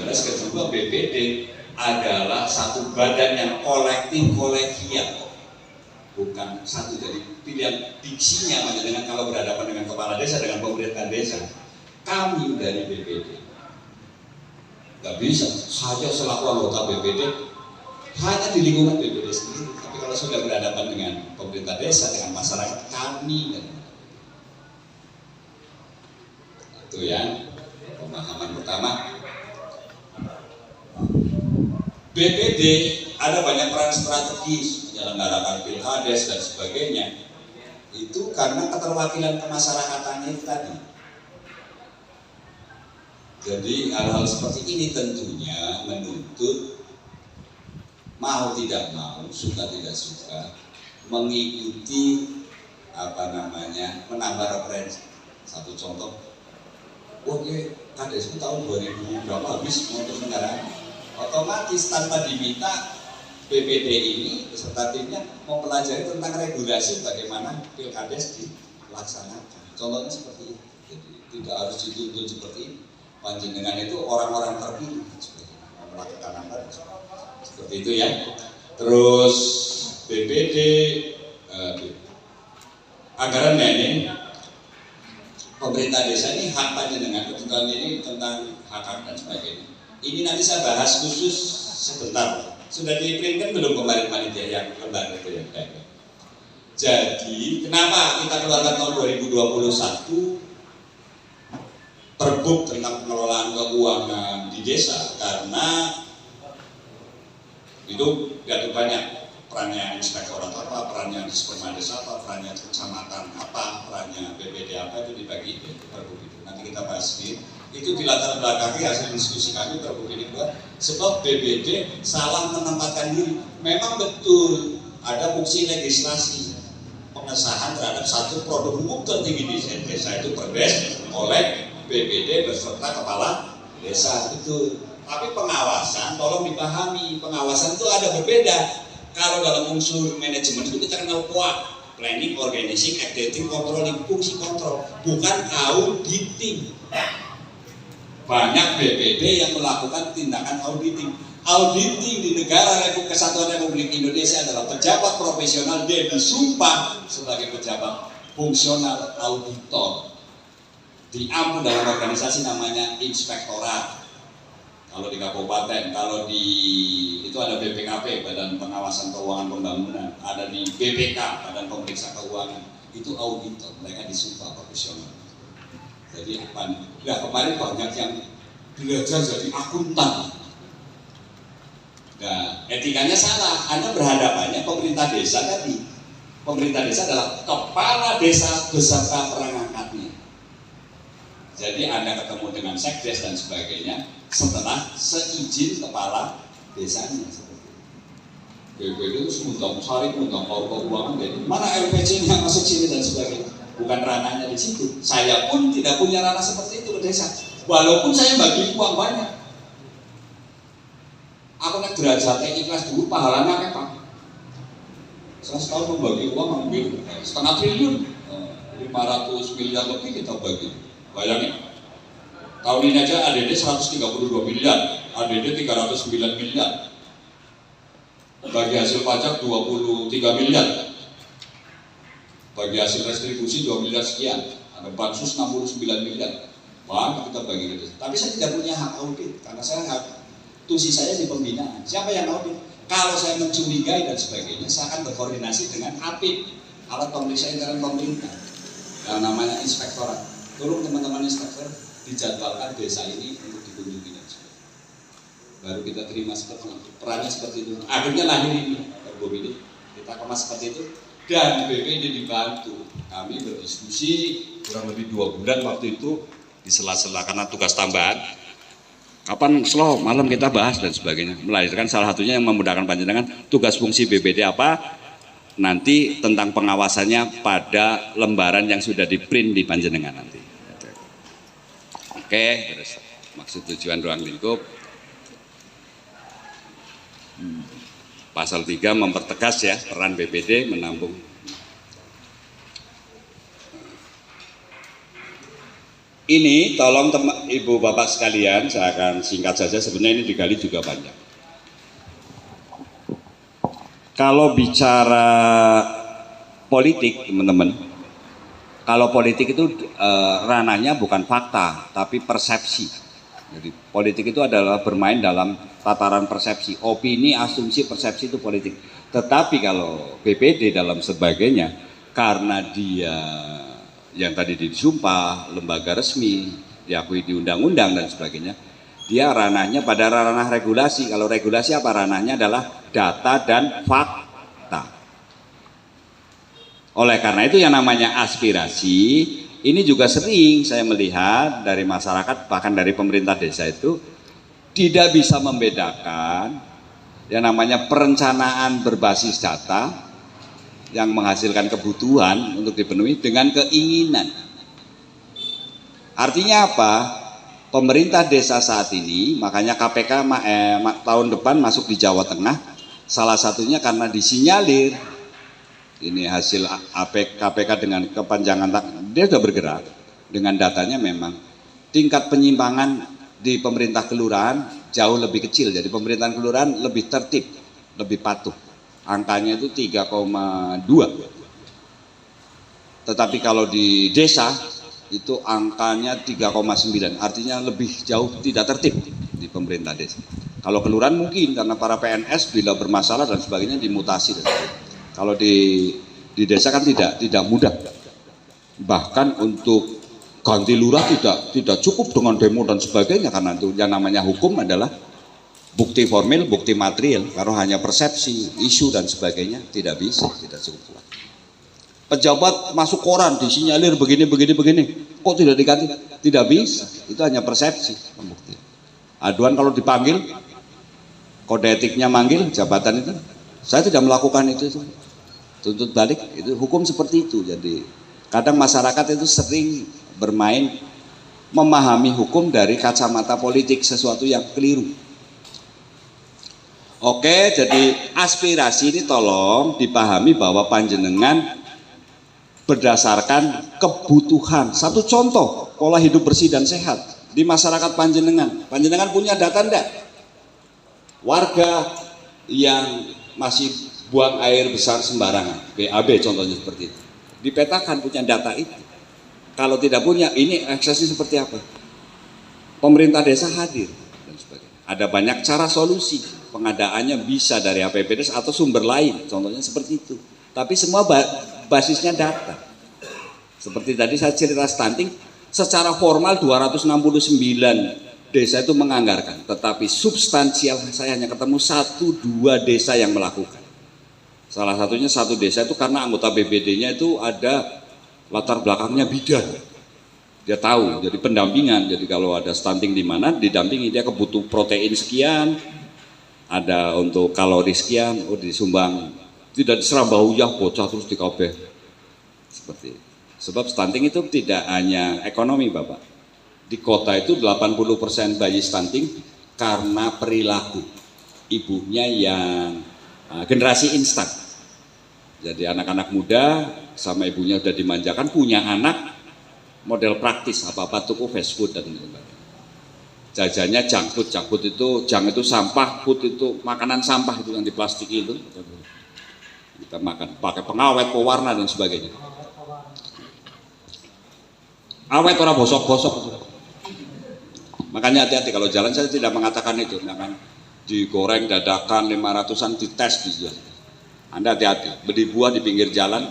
kedua BPD adalah satu badan yang kolektif kolegial, bukan satu dari pilihan diksinya dengan kalau berhadapan dengan kepala desa dengan pemerintah desa. Kami dari BPD nggak bisa saja selaku anggota BPD hanya di lingkungan BPD sendiri, tapi kalau sudah berhadapan dengan pemerintah desa, dengan masyarakat, kami dan itu ya pemahaman pertama. BPD ada banyak peran strategis menyelenggarakan pilkades dan sebagainya, itu karena keterwakilan kemasyarakatannya itu tadi. Jadi hal-hal seperti ini tentunya menuntut mau tidak mau, suka tidak suka, mengikuti menambah referensi. Satu contoh, oke, kades itu tahun 2000 berapa habis untuk kendaraan, otomatis tanpa diminta BPD ini beserta timnya mempelajari tentang regulasi bagaimana pilkades dilaksanakan. Contohnya seperti itu. Jadi tidak harus dituntut seperti ini. Panjenengan itu orang-orang terpilih melakukan apa seperti itu ya. Terus BPD anggarannya ini pemerintah desa ini hak panjenengan tentang ini tentang hak dan sebagainya. Ini nanti saya bahas khusus sebentar. Sudah diprintkan belum kemarin panitia yang lembar itu ya? Jadi kenapa kita keluarkan tahun 2021 Perbuk tentang pengelolaan keuangan di desa? Karena itu diatur banyak, perannya inspektorat apa, perannya dispema desa apa, perannya kecamatan apa, perannya BPD apa, itu dibagi Perbuk itu. Nanti kita bahas itu di latar belakangi hasil diskusi kami Perbuk ini buat sebab BPD salah menempatkan diri. Memang betul ada fungsi legislasi pengesahan terhadap satu produk hukum tertinggi di desa itu Perdes oleh BPD beserta kepala desa itu. Tapi pengawasan, tolong dipahami, pengawasan itu ada berbeda. Kalau dalam unsur manajemen itu kita kenal POA, planning, organizing, activating, controlling, fungsi kontrol, bukan auditing. Banyak BPD yang melakukan tindakan auditing. Auditing di negara Kesatuan Republik Indonesia adalah pejabat profesional, dia disumpah sebagai pejabat fungsional auditor. Diampun dalam organisasi namanya inspektorat. Kalau di kabupaten, kalau di itu ada BPKP, Badan Pengawasan Keuangan Pembangunan, ada di BPK, Badan Pemeriksa Keuangan, itu auditor, mereka disumpah profesional. Jadi apa nih? Ya kemarin banyak yang belajar jadi akuntan. Nah, etikanya salah. Anda berhadapannya pemerintah desa tadi. Pemerintah desa adalah kepala desa beserta perangkatnya. Jadi Anda ketemu dengan sekdes dan sebagainya setelah seizin kepala desanya seperti itu. BPD itu mengundang sari, mengundang keuangan, jadi mana LPC yang masuk sini dan sebagainya. Bukan ranahnya di situ. Saya pun tidak punya ranah seperti itu ke desa. Walaupun saya bagi uang banyak. Aku nak derajatnya ikhlas dulu, pahalanya apa? Saya setahun membagi uang hampir 0,5 triliun, 500 miliar lebih kita bagi. Bayangin, tahun ini aja ADD 132 miliar, ADD 309 miliar, bagi hasil pajak 23 miliar, bagi hasil restribusi 2 miliar sekian, ada bansus 69 miliar, banyak kita bagi gitu. Tapi saya tidak punya hak audit, karena saya tusi saya di pembinaan. Siapa yang audit? Kalau saya mencurigai dan sebagainya, saya akan berkoordinasi dengan APIP, alat pemeriksa intern pemerintah, yang namanya inspektorat. Tolong teman-teman inspektor dijadwalkan desa ini untuk dikunjungi dan sebagainya. Baru kita terima seperti itu. Perannya seperti itu. Akhirnya lahir ini, Perbuk ini. Kita kemas seperti itu. Dan BPD dibantu. Kami berdiskusi kurang lebih 2 bulan waktu itu di sela-sela karena tugas tambahan. Kapan slow malam kita bahas dan sebagainya. Melahirkan salah satunya yang memudahkan panjenengan tugas fungsi BPD apa? Nanti tentang pengawasannya pada lembaran yang sudah di print di panjenengan nanti. Oke, terus maksud tujuan ruang lingkup. Pasal 3 mempertegas ya peran BPD menampung. Ini tolong ibu bapak sekalian, saya akan singkat saja, sebenarnya ini digali juga banyak. Kalau bicara politik teman-teman, kalau politik itu ranahnya bukan fakta tapi persepsi. Jadi politik itu adalah bermain dalam tataran persepsi, opini, asumsi, persepsi itu politik. Tetapi kalau BPD dalam sebagainya, karena dia yang tadi disumpah, lembaga resmi, diakui di undang-undang dan sebagainya, dia ranahnya pada ranah regulasi. Kalau regulasi apa ranahnya adalah data dan fakta. Oleh karena itu yang namanya aspirasi, ini juga sering saya melihat dari masyarakat, bahkan dari pemerintah desa itu tidak bisa membedakan yang namanya perencanaan berbasis data yang menghasilkan kebutuhan untuk dipenuhi dengan keinginan. Artinya apa? Pemerintah desa saat ini, makanya KPK tahun depan masuk di Jawa Tengah, salah satunya karena disinyalir, ini hasil KPK dengan kepanjangan dia sudah bergerak dengan datanya, memang tingkat penyimpangan di pemerintah kelurahan jauh lebih kecil, jadi pemerintahan kelurahan lebih tertib, lebih patuh. Angkanya itu 3,2. Tetapi kalau di desa itu angkanya 3,9. Artinya lebih jauh tidak tertib di pemerintah desa. Kalau kelurahan mungkin karena para PNS bila bermasalah dan sebagainya dimutasi dan sebagainya. Kalau di desa kan tidak mudah. Bahkan untuk ganti lurah tidak cukup dengan demo dan sebagainya, karena itu yang namanya hukum adalah bukti formil, bukti material. Kalau hanya persepsi, isu dan sebagainya tidak bisa, tidak cukup kuat. Pejabat masuk koran disinyalir begini, kok tidak diganti? Tidak bisa, itu hanya persepsi, pembuktian. Aduan kalau dipanggil, kode etiknya manggil jabatan itu, saya tidak melakukan itu. Tuntut balik, itu hukum seperti itu. Jadi kadang masyarakat itu sering bermain memahami hukum dari kacamata politik, sesuatu yang keliru. Oke, jadi aspirasi ini tolong dipahami bahwa panjenengan berdasarkan kebutuhan. Satu contoh, pola hidup bersih dan sehat di masyarakat panjenengan. Panjenengan punya data enggak? Warga yang masih buang air besar sembarangan, BAB contohnya seperti itu. Dipetakan, punya data itu. Kalau tidak punya, ini aksesnya seperti apa? Pemerintah desa hadir dan sebagainya. Ada banyak cara solusi, pengadaannya bisa dari APBD atau sumber lain, contohnya seperti itu. Tapi semua basisnya data. Seperti tadi saya cerita stunting, secara formal 269 desa itu menganggarkan, tetapi substansial saya hanya ketemu 1-2 desa yang melakukan. Salah satunya satu desa itu karena anggota BPD-nya itu ada latar belakangnya bidan. Dia tahu, jadi pendampingan. Jadi kalau ada stunting di mana, didampingi, dia kebutuh protein sekian, ada untuk kalori sekian, disumbang. Tidak diserang ya bocah terus di KB. Seperti itu. Sebab stunting itu tidak hanya ekonomi, Bapak. Di kota itu 80% bayi stunting karena perilaku ibunya yang generasi instan. Jadi anak-anak muda sama ibunya udah dimanjakan, punya anak model praktis, apa-apa tuku fast food dan sebagainya. Jajannya junk food itu, junk itu sampah, food itu makanan sampah itu yang di plastik itu. Kita makan pakai pengawet, pewarna dan sebagainya. Awet orang bosok-bosok. Makanya hati-hati kalau jalan, saya tidak mengatakan itu, jangan digoreng dadakan 500-an dites di jalan. Anda hati-hati, beli buah di pinggir jalan,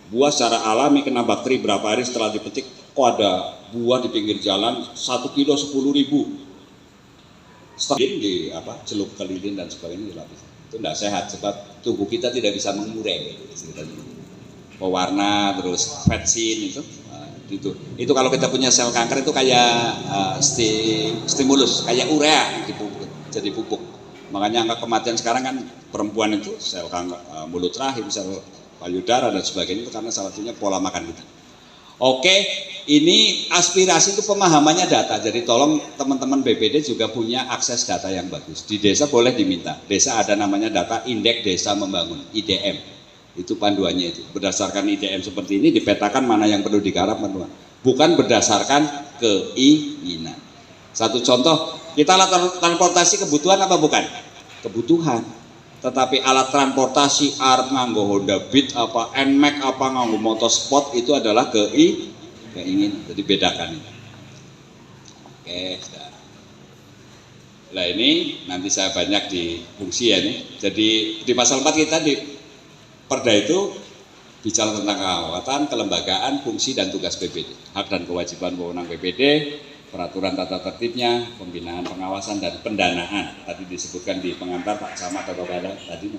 buah secara alami kena bakteri berapa hari setelah dipetik, kok ada buah di pinggir jalan 1 kilo 10.000. Setelah di celup kelilin dan sebagainya dilapis. Itu tidak sehat sebab tubuh kita tidak bisa mengurai. Pewarna terus vetsin itu kalau kita punya sel kanker itu kayak stimulus, kayak urea jadi pupuk. Makanya angka kematian sekarang kan perempuan itu sel kanker mulut rahim, sel payudara dan sebagainya itu karena salah satunya pola makan kita. Oke, ini aspirasi itu pemahamannya data. Jadi tolong teman-teman BPD juga punya akses data yang bagus. Di desa boleh diminta. Desa ada namanya data Indeks Desa Membangun, IDM. Itu panduannya itu. Berdasarkan IDM seperti ini dipetakan mana yang perlu digarap, bukan berdasarkan keinginan. Satu contoh, kita alat transportasi kebutuhan apa bukan? Kebutuhan. Tetapi alat transportasi arep nganggo Honda Beat apa Nmax apa nganggo motorsport itu adalah keinginan. Jadi bedakan ini. Oke, sudah. Nah ini nanti saya banyak di fungsi ya nih. Jadi di pasal 4 kita di Perda itu bicara tentang kehormatan, kelembagaan, fungsi dan tugas BPD, hak dan kewajiban wewenang BPD, peraturan tata tertibnya, pembinaan, pengawasan dan pendanaan. Tadi disebutkan di pengantar Pak Camat atau Bapak tadi